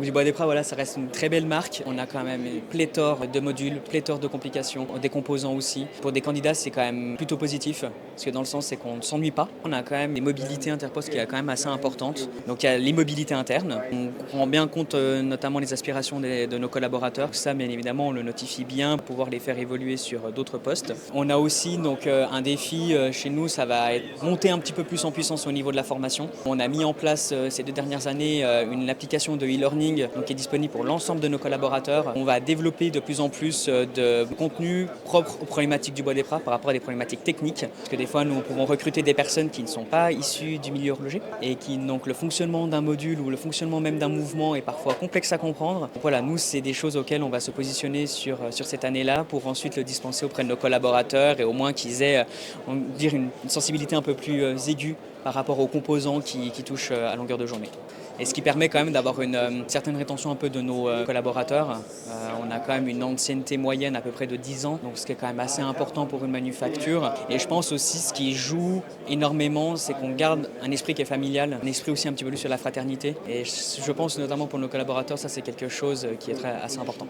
Du Bois des Pras, voilà, ça reste une très belle marque. On a quand même une pléthore de modules, pléthore de complications, des composants aussi. Pour des candidats, c'est quand même plutôt positif, parce que dans le sens, c'est qu'on ne s'ennuie pas. On a quand même des mobilités interpostes qui est quand même assez importante. Donc il y a l'immobilité interne. On prend bien compte notamment les aspirations de nos collaborateurs. Ça, bien évidemment, on le notifie bien pour pouvoir les faire évoluer sur d'autres postes. On a aussi donc un défi chez nous, ça va être monter un petit peu plus en puissance au niveau de la formation. On a mis en place ces 2 dernières années une application de e-learning donc, qui est disponible pour l'ensemble de nos collaborateurs. On va développer de plus en plus de contenu propre aux problématiques du Bois des Pras par rapport à des problématiques techniques. Parce que des fois, nous pouvons recruter des personnes qui ne sont pas issues du milieu horloger et qui, donc, le fonctionnement d'un module ou le fonctionnement même d'un mouvement est parfois complexe à comprendre. Donc, voilà, nous, c'est des choses auxquelles on va se positionner sur cette année-là pour ensuite le dispenser auprès de nos collaborateurs et au moins qu'ils aient une sensibilité un peu plus aiguë par rapport aux composants qui touchent à longueur de journée. Et ce qui permet quand même d'avoir une certaine rétention un peu de nos collaborateurs. On a quand même une ancienneté moyenne à peu près de 10 ans, donc ce qui est quand même assez important pour une manufacture. Et je pense aussi ce qui joue énormément, c'est qu'on garde un esprit qui est familial, un esprit aussi un petit peu plus sur la fraternité. Et je pense notamment pour nos collaborateurs, ça c'est quelque chose qui est assez important.